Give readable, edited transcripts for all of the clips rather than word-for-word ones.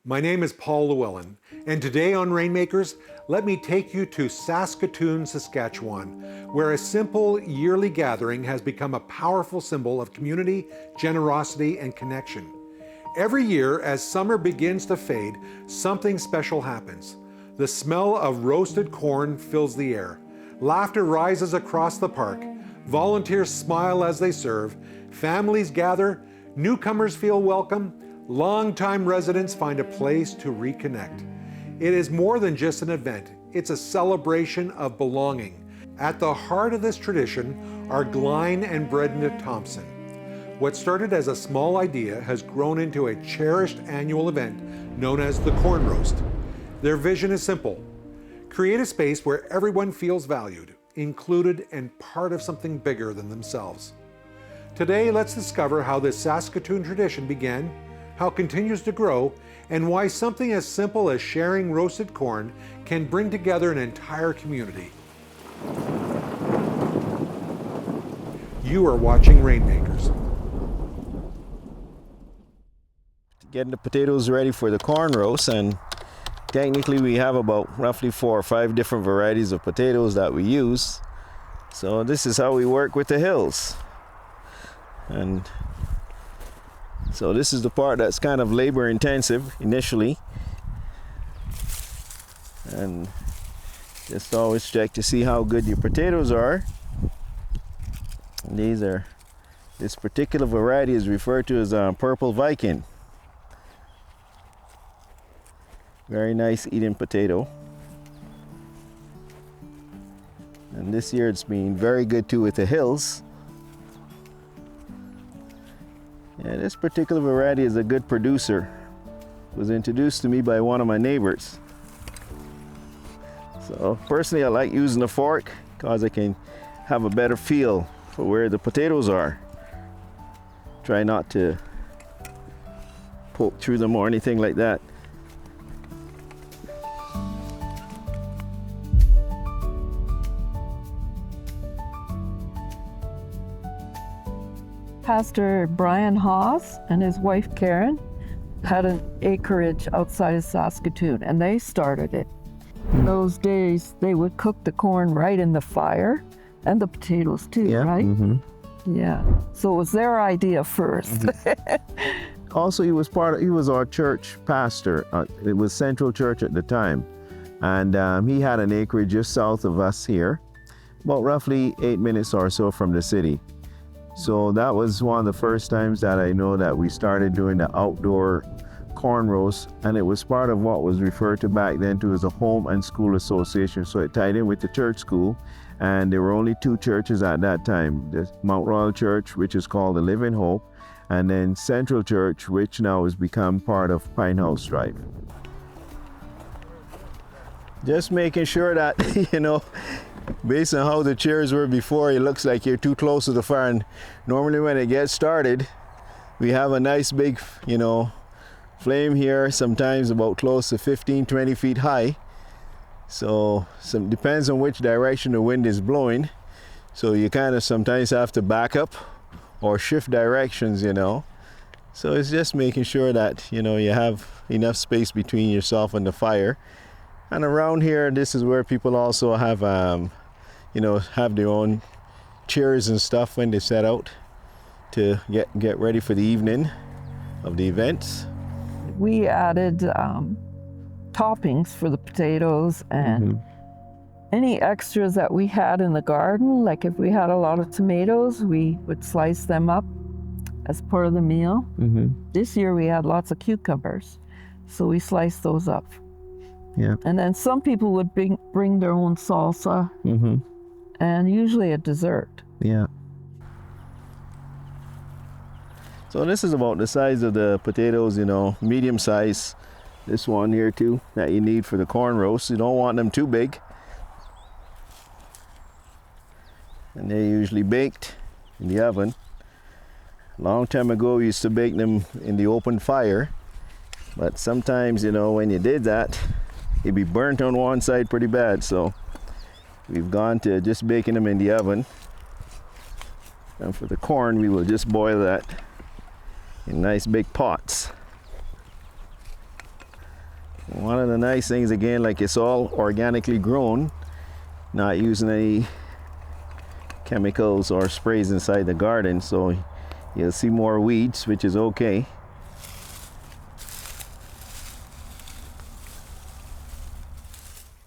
My name is Paul Llewellyn, and today on Rainmakers, let me take you to Saskatoon, Saskatchewan, where a simple yearly gathering has become a powerful symbol of community, generosity, and connection. Every year, as summer begins to fade, something special happens. The smell of roasted corn fills the air. Laughter rises across the park. Volunteers smile as they serve. Families gather. Newcomers feel welcome. Longtime residents find a place to reconnect. It is more than just an event. It's a celebration of belonging. At the heart of this tradition are Glyne and Brenda Thompson. What started as a small idea has grown into a cherished annual event known as the Corn Roast. Their vision is simple: create a space where everyone feels valued, included, and part of something bigger than themselves. Today, let's discover how this Saskatoon tradition began, how it continues to grow, and why something as simple as sharing roasted corn can bring together an entire community. You are watching Rainmakers. Getting the potatoes ready for the corn roast, and technically we have about roughly 4 or 5 different varieties of potatoes that we use. So this is how we work with the hills. And so this is the part that's kind of labor intensive initially. And just always check to see how good your potatoes are. And this particular variety is referred to as Purple Viking. Very nice eating potato. And this year it's been very good too with the hills. Yeah, this particular variety is a good producer. It was introduced to me by one of my neighbors. So personally I like using a fork because I can have a better feel for where the potatoes are. Try not to poke through them or anything like that. Pastor Brian Haas and his wife Karen had an acreage outside of Saskatoon, and they started it. In those days, they would cook the corn right in the fire, and the potatoes too, right? Mm-hmm. Yeah. So it was their idea first. Mm-hmm. Also, he was our church pastor. It was Central Church at the time, and he had an acreage just south of us here, about roughly 8 minutes or so from the city. So that was one of the first times that I know that we started doing the outdoor corn roast, and it was part of what was referred to back then to as a home and school association. So it tied in with the church school, and there were only 2 churches at that time: the Mount Royal Church, which is called the Living Hope, and then Central Church, which now has become part of Pine House Drive. Just making sure that, based on how the chairs were before, it looks like you're too close to the fire. And normally when it gets started, we have a nice big, flame here, sometimes about close to 15, 20 feet high. So depends on which direction the wind is blowing. So you kind of sometimes have to back up or shift directions, So it's just making sure that, you have enough space between yourself and the fire. And around here, this is where people also have, have their own chairs and stuff when they set out to get ready for the evening of the events. We added toppings for the potatoes and any extras that we had in the garden. Like if we had a lot of tomatoes, we would slice them up as part of the meal. This year we had lots of cucumbers, so we sliced those up. Yeah. And then some people would bring their own salsa, and usually a dessert. Yeah. So this is about the size of the potatoes, medium size. This one here too, that you need for the corn roast. You don't want them too big. And they're usually baked in the oven. A long time ago, we used to bake them in the open fire. But sometimes, when you did that, it'd be burnt on one side pretty bad, so we've gone to just baking them in the oven. And for the corn, we will just boil that in nice big pots. One of the nice things, again, like it's all organically grown, not using any chemicals or sprays inside the garden, so you'll see more weeds, which is okay.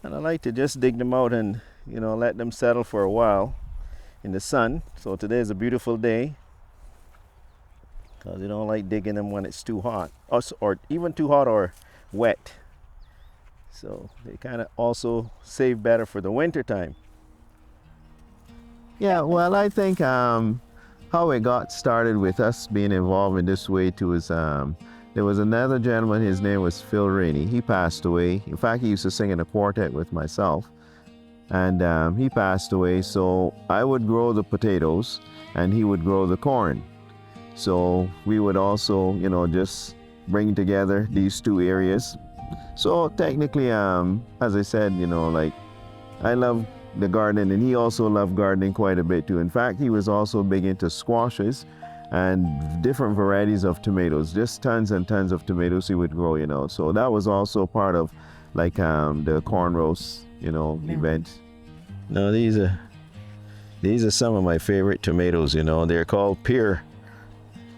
And I like to just dig them out and, you know, let them settle for a while in the sun. So today is a beautiful day, because you don't like digging them when it's too hot, or even too hot or wet. So they kind of also save better for the winter time. Yeah, well, I think how it got started with us being involved in this way too is there was another gentleman, his name was Phil Rainey. He passed away. In fact, he used to sing in a quartet with myself. And he passed away, so I would grow the potatoes and he would grow the corn. So we would also, you know, just bring together these two areas. So technically, as I said, you know, like I love the garden, and he also loved gardening quite a bit too. In fact, he was also big into squashes and different varieties of tomatoes, just tons and tons of tomatoes he would grow, you know. So that was also part of like the corn roast, you know, event. No, these are some of my favorite tomatoes, you know. They're called pear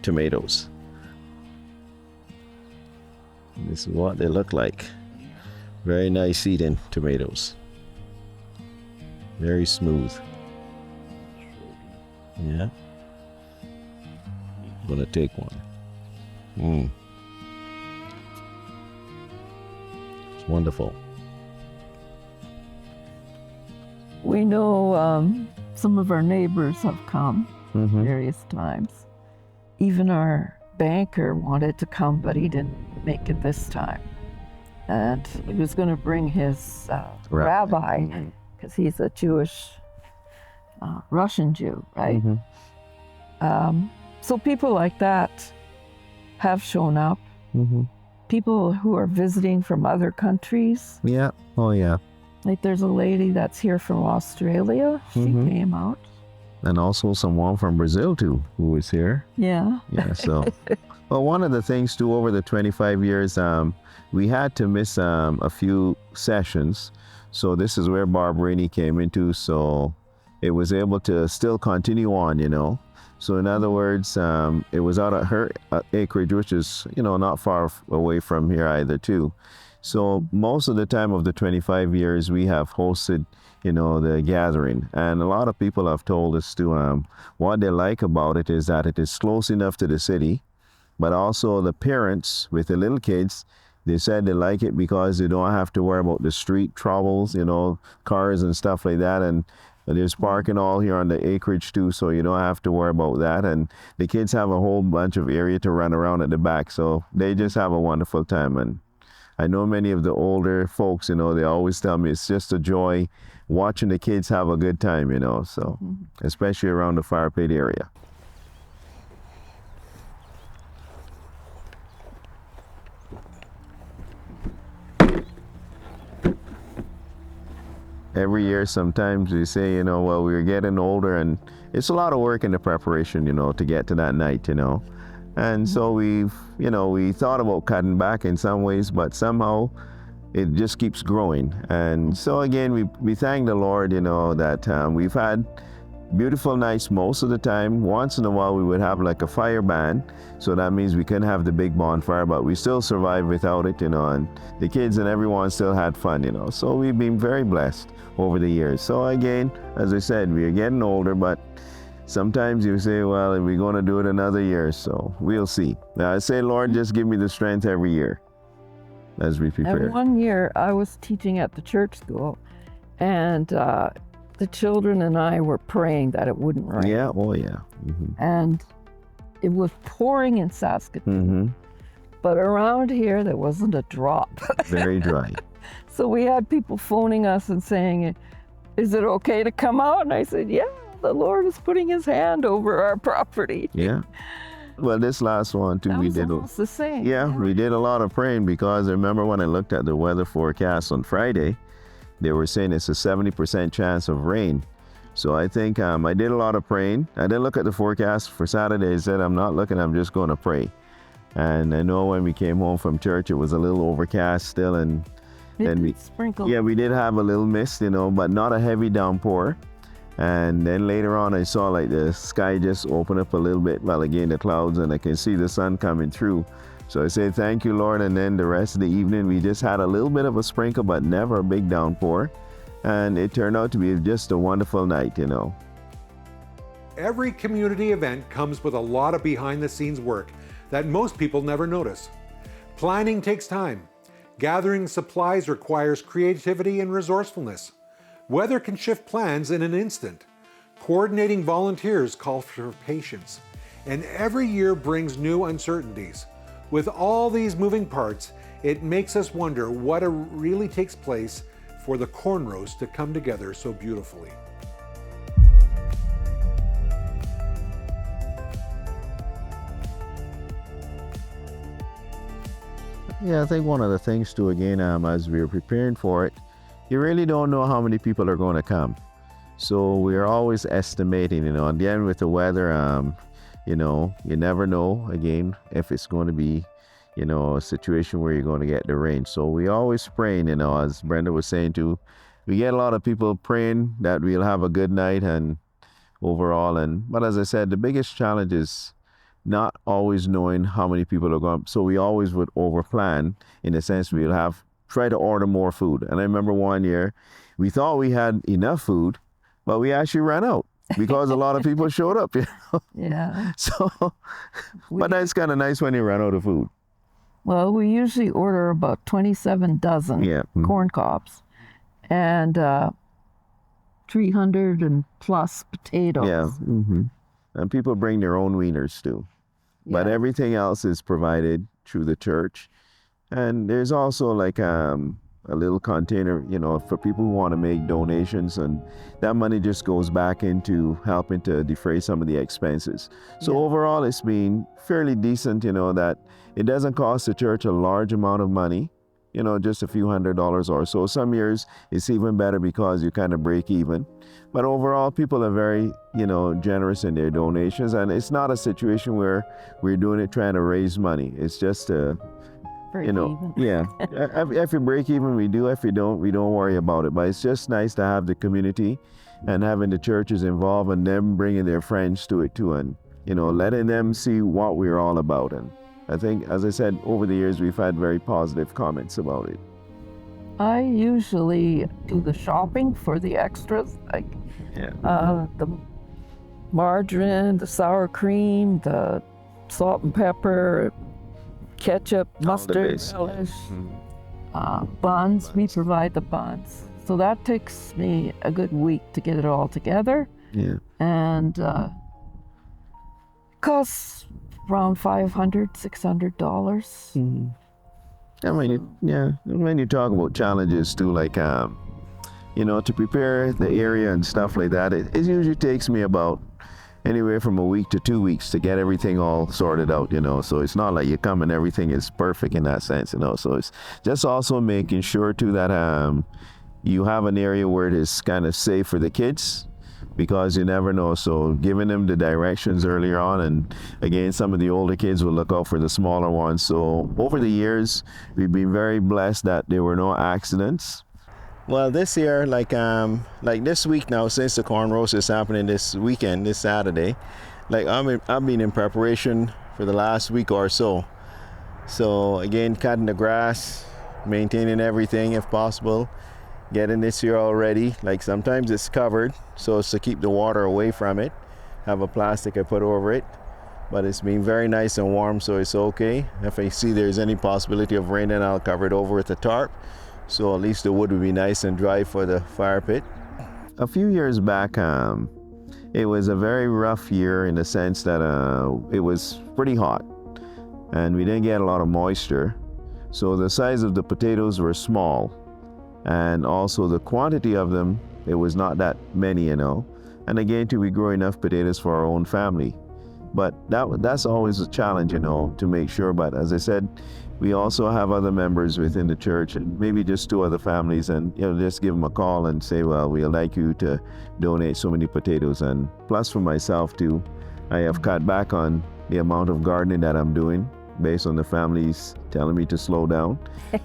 tomatoes. This is what they look like. Very nice eating tomatoes. Very smooth. Yeah. I'm gonna take one. It's wonderful. We know some of our neighbors have come various times. Even our banker wanted to come, but he didn't make it this time. And he was going to bring his rabbi, because he's a Jewish, Russian Jew, right? So people like that have shown up. People who are visiting from other countries. Yeah. Oh, yeah. Like there's a lady that's here from Australia. She came out. And also someone from Brazil too, who was here. Yeah. Yeah. So, well, one of the things too, over the 25 years, we had to miss a few sessions. So this is where Barb Rainey came into. So it was able to still continue on, you know. So in other words, it was out at her acreage, which is, you know, not far away from here either too. So most of the time of the 25 years, we have hosted, you know, the gathering. And a lot of people have told us to, what they like about it is that it is close enough to the city, but also the parents with the little kids, they said they like it because they don't have to worry about the street troubles, you know, cars and stuff like that. And there's parking all here on the acreage too, so you don't have to worry about that. And the kids have a whole bunch of area to run around at the back, so they just have a wonderful time. And I know many of the older folks, you know, they always tell me it's just a joy watching the kids have a good time, you know, so especially around the fire pit area. Every year, sometimes we say, you know, well, we're getting older, and it's a lot of work in the preparation, you know, to get to that night, you know. And so we've, you know, we thought about cutting back in some ways, but somehow it just keeps growing. And so again, we thank the Lord, you know, that we've had beautiful nights most of the time. Once in a while we would have like a fire ban, so that means we couldn't have the big bonfire, but we still survived without it, you know, and the kids and everyone still had fun, you know. So we've been very blessed over the years. So again, as I said, we are getting older, but sometimes you say, well, are we going to do it another year? So we'll see. Now I say, Lord, just give me the strength every year as we prepare. And one year I was teaching at the church school, and the children and I were praying that it wouldn't rain. Yeah, oh yeah. And it was pouring in Saskatoon. But around here, there wasn't a drop. Very dry. So we had people phoning us and saying, is it okay to come out? And I said, yeah, the Lord is putting his hand over our property. Yeah. Well, this last one too, That we was did. almost the same. Yeah, we did a lot of praying, because I remember when I looked at the weather forecast on Friday, they were saying it's a 70% chance of rain. So I think I did a lot of praying. I didn't look at the forecast for Saturday. I said, I'm not looking, I'm just going to pray. And I know when we came home from church, it was a little overcast still, and then we sprinkle. yeah, we did have a little mist, but not a heavy downpour. And then later on, I saw like the sky just open up a little bit. Well, again, the clouds, and I can see the sun coming through. So I say, thank you, Lord. And then the rest of the evening, we just had a little bit of a sprinkle, but never a big downpour. And it turned out to be just a wonderful night, Every community event comes with a lot of behind-the-scenes work that most people never notice. Planning takes time. Gathering supplies requires creativity and resourcefulness. Weather can shift plans in an instant. Coordinating volunteers calls for patience. And every year brings new uncertainties. With all these moving parts, it makes us wonder what really takes place for the corn roast to come together so beautifully. Yeah, I think one of the things too, again, as we were preparing for it, you really don't know how many people are going to come. So we're always estimating, and then with the weather, you never know, again, if it's going to be, a situation where you're going to get the rain. So we always praying, as Brenda was saying too, we get a lot of people praying that we'll have a good night and overall. But as I said, the biggest challenge is not always knowing how many people are going. So we always would overplan, in a sense. We'll try to order more food. And I remember one year we thought we had enough food, but we actually ran out because a lot of people showed up. Yeah. So, but that's kind of nice when you run out of food. Well, we usually order about 27 dozen corn cobs and 300 and plus potatoes. Yeah. And people bring their own wieners too. But everything else is provided through the church. And there's also like a little container, for people who want to make donations, and that money just goes back into helping to defray some of the expenses. So overall, it's been fairly decent, that it doesn't cost the church a large amount of money, just a few $100s or so. Some years it's even better because you kind of break even. But overall, people are very, generous in their donations, and it's not a situation where we're doing it trying to raise money. It's just Even. If you break even, we do. If you don't, we don't worry about it. But it's just nice to have the community and having the churches involved and them bringing their friends to it too, and letting them see what we're all about. And I think, as I said, over the years we've had very positive comments about it. I usually do the shopping for the extras, like the margarine, the sour cream, the salt and pepper, ketchup, mustard, relish, buns. We provide the buns. So that takes me a good week to get it all together. Yeah. And costs around $500, $600. When you talk about challenges too, like, to prepare the area and stuff like that, it usually takes me about anywhere from a week to 2 weeks to get everything all sorted out, so it's not like you come and everything is perfect in that sense, so it's just also making sure too that you have an area where it is kind of safe for the kids, because you never know. So giving them the directions earlier on, and again, some of the older kids will look out for the smaller ones. So over the years, we've been very blessed that there were no accidents. Well, this year, like this week now, since the corn roast is happening this weekend, this Saturday, like I've been in preparation for the last week or so. So again, cutting the grass, maintaining everything if possible, getting this year all ready. Like sometimes it's covered, so it's to keep the water away from it. Have a plastic I put over it, but it's been very nice and warm, so it's okay. If I see there's any possibility of rain, then I'll cover it over with a tarp, so at least the wood would be nice and dry for the fire pit. A few years back, it was a very rough year in the sense that it was pretty hot and we didn't get a lot of moisture, so the size of the potatoes were small, and also the quantity of them, it was not that many, and again too, we grow enough potatoes for our own family. But that's always a challenge, to make sure. But as I said, we also have other members within the church, and maybe just 2 other families, and just give them a call and say, well, we'd like you to donate so many potatoes. And plus for myself too, I have cut back on the amount of gardening that I'm doing, based on the families telling me to slow down.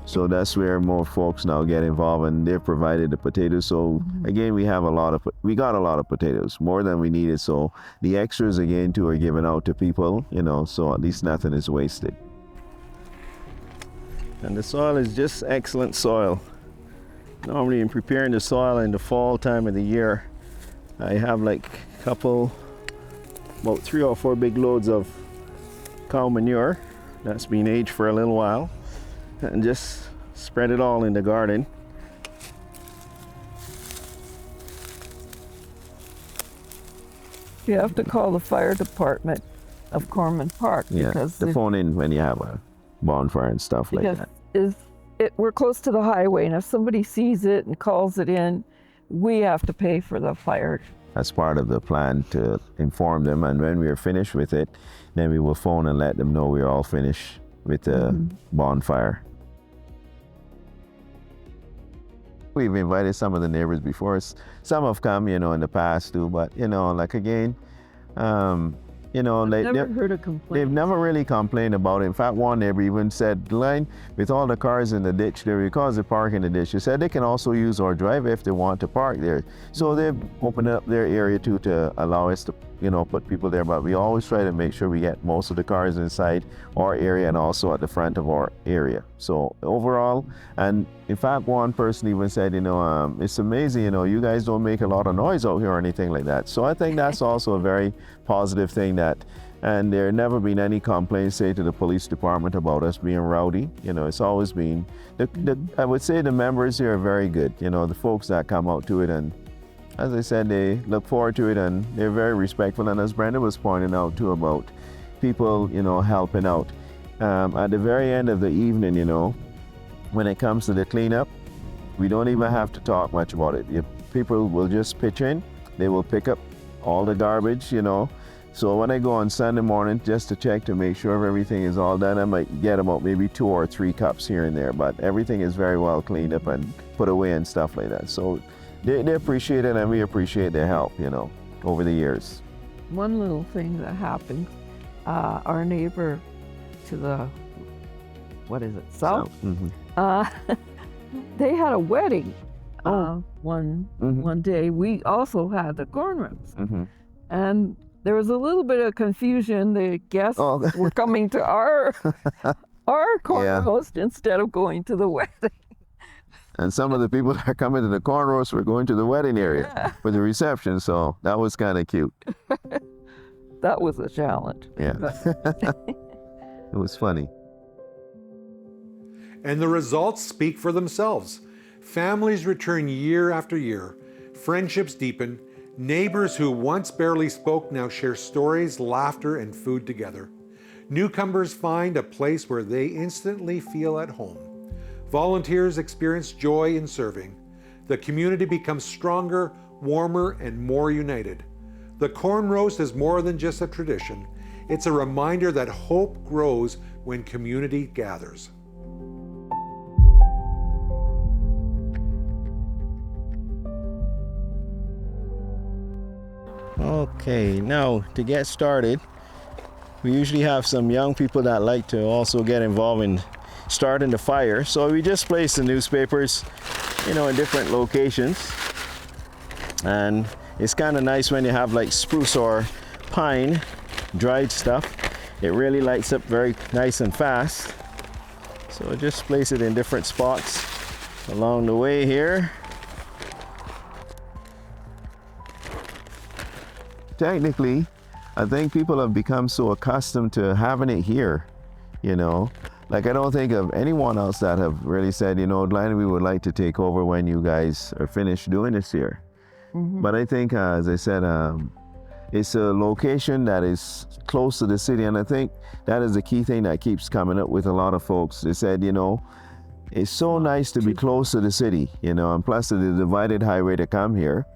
So that's where more folks now get involved, and they've provided the potatoes. So again, we got a lot of potatoes, more than we needed. So the extras again too are given out to people, so at least nothing is wasted. And the soil is just excellent soil. Normally in preparing the soil in the fall time of the year, I have like about 3 or 4 big loads of cow manure that's been aged for a little while, and just spread it all in the garden. You have to call the fire department of Corman Park because the phone in when you have a bonfire and stuff like that. We're close to the highway, and if somebody sees it and calls it in, we have to pay for the fire. That's part of the plan, to inform them, and when we are finished with it, then we will phone and let them know we're all finished with the bonfire. We've invited some of the neighbors before. Some have come, in the past too, but like again, Never heard a complaint. They've never really complained about it. In fact, one neighbor even said, "Line, with all the cars in the ditch there, because they park in the ditch, they said they can also use our driveway if they want to park there." So they've opened up their area too to allow us to, put people there. But we always try to make sure we get most of the cars inside our area and also at the front of our area. So overall, and in fact, one person even said, it's amazing, you guys don't make a lot of noise out here or anything like that. So I think that's also a very positive thing and there never been any complaints, say, to the police department about us being rowdy. It's always been, I would say the members here are very good, the folks that come out to it, and as I said, they look forward to it and they're very respectful. And as Brenda was pointing out too about people, helping out. At the very end of the evening, when it comes to the cleanup, we don't even have to talk much about it. If people will just pitch in, they will pick up all the garbage, So when I go on Sunday morning just to check to make sure everything is all done, I might get about maybe 2 or 3 cups here and there, but everything is very well cleaned up and put away and stuff like that. So they appreciate it, and we appreciate their help, over the years. One little thing that happened, our neighbor to the, south? They had a wedding one day. We also had the cornrows. And there was a little bit of confusion. The guests were coming to our corn roast instead of going to the wedding. And some of the people that are coming to the corn roast were going to the wedding area for the reception. So that was kind of cute. That was a challenge. Yeah. It was funny. And the results speak for themselves. Families return year after year. Friendships deepen. Neighbors who once barely spoke now share stories, laughter, and food together. Newcomers find a place where they instantly feel at home. Volunteers experience joy in serving. The community becomes stronger, warmer, and more united. The corn roast is more than just a tradition. It's a reminder that hope grows when community gathers. Okay, now to get started, we usually have some young people that like to also get involved in starting the fire. So we just place the newspapers, in different locations. And it's kind of nice when you have like spruce or pine, dried stuff. It really lights up very nice and fast. So just place it in different spots along the way here. Technically, I think people have become so accustomed to having it here, Like I don't think of anyone else that have really said, Glenn, we would like to take over when you guys are finished doing this here. But I think, as I said, it's a location that is close to the city, and I think that is the key thing that keeps coming up with a lot of folks. They said, it's so nice to be close to the city, and plus the divided highway to come here.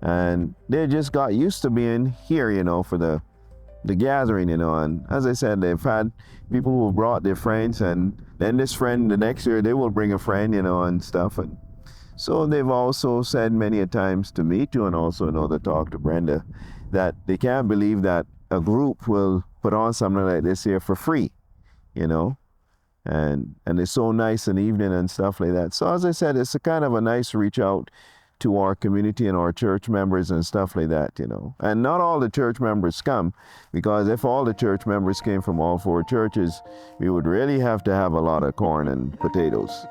And they just got used to being here, for the gathering, and as I said, they've had people who brought their friends, and then this friend, the next year, they will bring a friend, and stuff. And so they've also said many a times to me too, and also to talk to Brenda, that they can't believe that a group will put on something like this here for free, you know, and it's so nice in the evening and stuff like that. So as I said, it's a kind of a nice reach out to our community and our church members and stuff like that, you know. And not all the church members come, because if all the church members came from all 4 churches, we would really have to have a lot of corn and potatoes.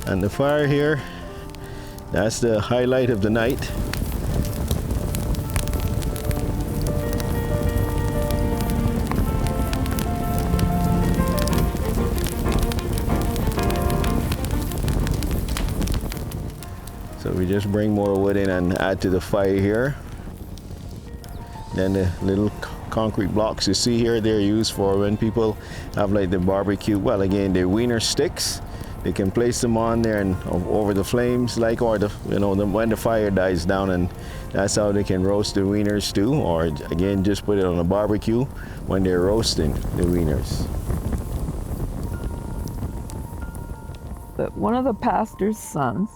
And the fire here, that's the highlight of the night. So we just bring more wood in and add to the fire here. Then the little concrete blocks you see here, they're used for when people have like the barbecue, well again, they're wiener sticks. They can place them on there and over the flames, like, or the, you know, when the fire dies down, and that's how they can roast the wieners too. Or again, just put it on a barbecue when they're roasting the wieners. But one of the pastor's sons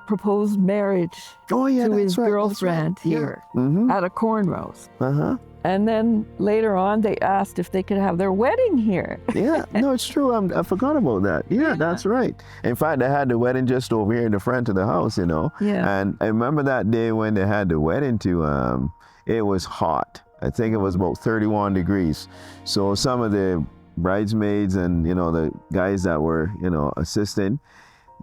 proposed marriage Oh yeah, to that's his right, girlfriend that's right. here Yeah. Mm-hmm. at a corn roast. Uh-huh. And then later on, they asked if they could have their wedding here. Yeah, no, it's true. I forgot about that. Yeah, that's right. In fact, they had the wedding just over here in the front of the house, you know. Yeah. And I remember that day when they had the wedding too, it was hot. I think it was about 31 degrees. So some of the bridesmaids and, you know, the guys that were, you know, assisting,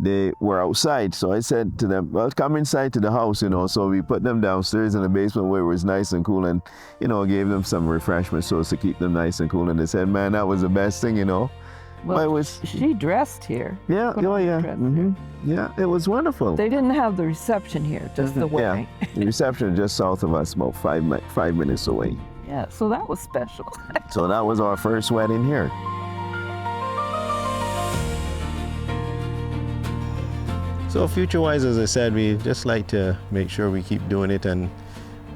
they were outside. So I said to them, well, come inside to the house, you know. So we put them downstairs in the basement where it was nice and cool, and, you know, gave them some refreshments so as to keep them nice and cool. And they said, man, that was the best thing, you know. Well, But it was, she dressed here. yeah, Put oh on a yeah. dress Mm-hmm. Yeah, it was wonderful. They didn't have the reception here, just the wedding. Yeah, the reception just south of us, about 5 minutes away. Yeah, so that was special. So that was our first wedding here. So future-wise, as I said, we just like to make sure we keep doing it, and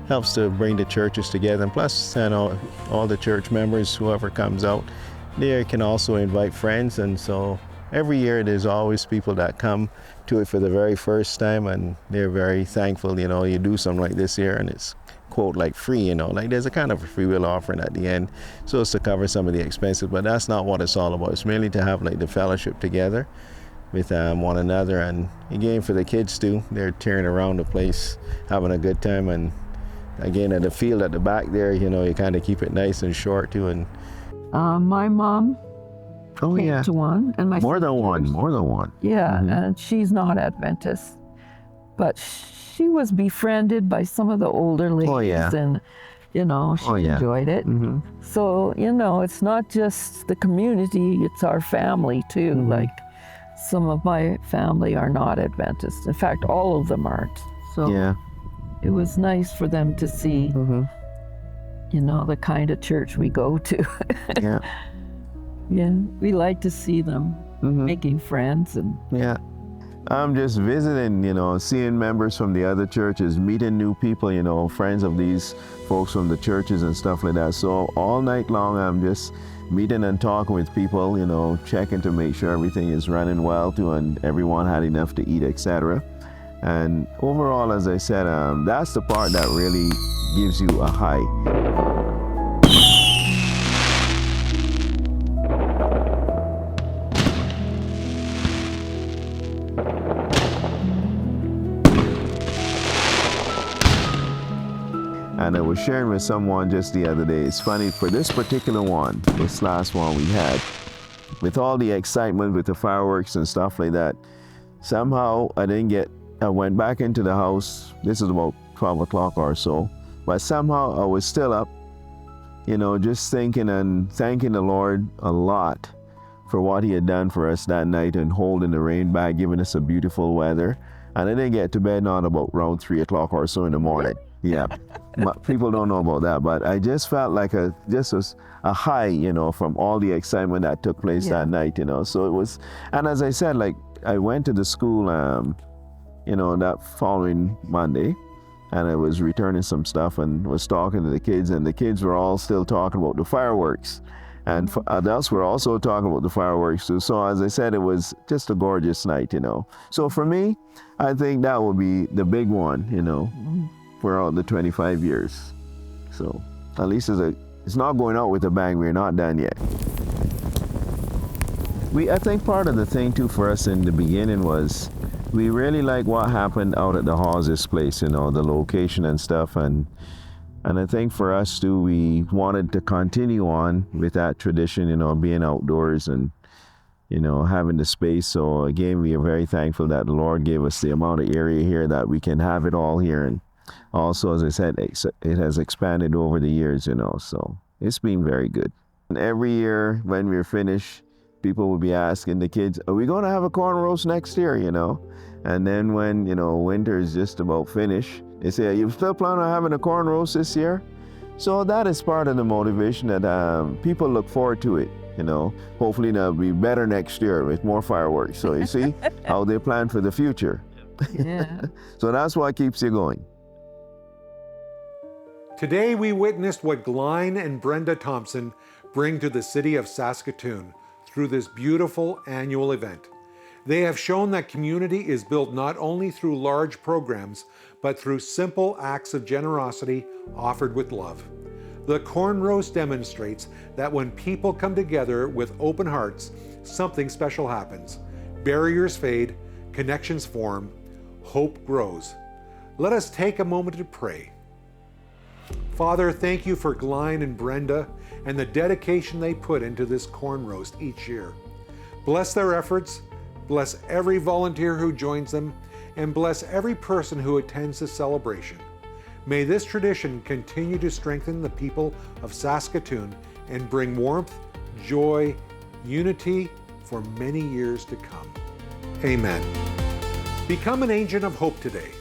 helps to bring the churches together. And plus, you know, all the church members, whoever comes out, they can also invite friends. And so every year there's always people that come to it for the very first time, and they're very thankful. You know, you do something like this here and it's, quote, like free, you know, like there's a kind of a free will offering at the end, so it's to cover some of the expenses. But that's not what it's all about. It's mainly to have like the fellowship together with one another. And again, for the kids too, they're tearing around the place, having a good time. And again, at the field at the back there, you know, you kind of keep it nice and short too. And My mom oh came yeah, to one, and my more than sisters. one. Yeah, Mhm. and she's not Adventist, but she was befriended by some of the older ladies, Oh, yeah. and you know, she Oh, yeah. enjoyed it. Mm-hmm. So you know, it's not just the community; it's our family too. Mhm. Like some of my family are not Adventist. In fact, all of them aren't. So Yeah. it was nice for them to see, Mm-hmm. you know, the kind of church we go to. Yeah. Yeah, we like to see them Mm-hmm. making friends and. Yeah. I'm just visiting, you know, seeing members from the other churches, meeting new people, you know, friends of these folks from the churches and stuff like that. So all night long, I'm just meeting and talking with people, you know, checking to make sure everything is running well too, and everyone had enough to eat, etc. And overall, as I said, that's the part that really gives you a high. And I was sharing with someone just the other day, it's funny, for this particular one, this last one we had, with all the excitement with the fireworks and stuff like that, somehow I went back into the house, this is about 12 o'clock or so, but somehow I was still up, you know, just thinking and thanking the Lord a lot for what he had done for us that night, and holding the rain back, giving us a beautiful weather. And I didn't get to bed not about around 3 o'clock or so in the morning. Yeah, but people don't know about that. But I just felt like just was a high, you know, from all the excitement that took place that night, you know. So it was, and as I said, like I went to the school, you know, that following Monday, and I was returning some stuff and was talking to the kids, and the kids were all still talking about the fireworks. And adults were also talking about the fireworks too. So as I said, it was just a gorgeous night, you know. So for me, I think that would be the big one, you know, for all the 25 years. So at least it's not going out with a bang. We're not done yet. I think part of the thing too for us in the beginning was we really like what happened out at the Hawes' place, you know, the location and stuff. And I think for us too, we wanted to continue on with that tradition, you know, being outdoors and, you know, having the space. So again, we are very thankful that the Lord gave us the amount of area here that we can have it all here. And also, as I said, it has expanded over the years, you know, so it's been very good. And every year when we're finished, people will be asking the kids, are we going to have a corn roast next year, you know? And then when, you know, winter is just about finished, they say, are you still planning on having a corn roast this year? So that is part of the motivation that people look forward to it, you know. Hopefully it'll be better next year with more fireworks. So you see how they plan for the future. Yeah. So that's what keeps you going. Today we witnessed what Glyne and Brenda Thompson bring to the city of Saskatoon through this beautiful annual event. They have shown that community is built not only through large programs, but through simple acts of generosity offered with love. The corn roast demonstrates that when people come together with open hearts, something special happens. Barriers fade, connections form, hope grows. Let us take a moment to pray. Father, thank you for Glyne and Brenda and the dedication they put into this corn roast each year. Bless their efforts, bless every volunteer who joins them, and bless every person who attends the celebration. May this tradition continue to strengthen the people of Saskatoon and bring warmth, joy, unity for many years to come. Amen. Become an agent of hope today.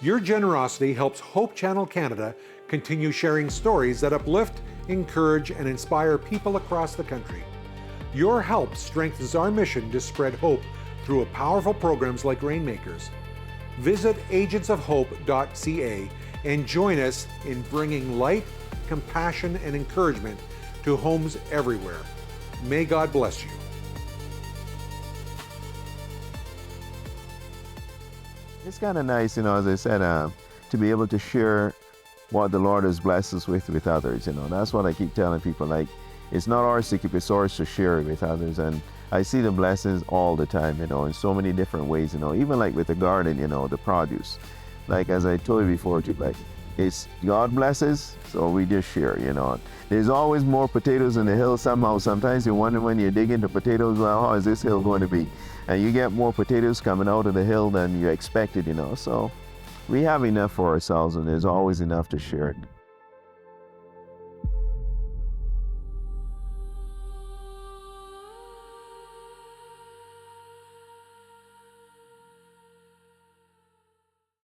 Your generosity helps Hope Channel Canada continue sharing stories that uplift, encourage, and inspire people across the country. Your help strengthens our mission to spread hope through powerful programs like Rainmakers. Visit agentsofhope.ca and join us in bringing light, compassion, and encouragement to homes everywhere. May God bless you. It's kind of nice, you know, as I said, to be able to share what the Lord has blessed us with others, you know. That's what I keep telling people, like, it's not ours to keep, it's ours to share it with others. And I see the blessings all the time, you know, in so many different ways, you know, even like with the garden, you know, the produce. Like, as I told you before, too, like, it's God blesses, so we just share, you know. There's always more potatoes in the hill somehow. Sometimes you wonder when you dig into potatoes, well, how is this hill going to be? And you get more potatoes coming out of the hill than you expected, you know. So we have enough for ourselves, and there's always enough to share it.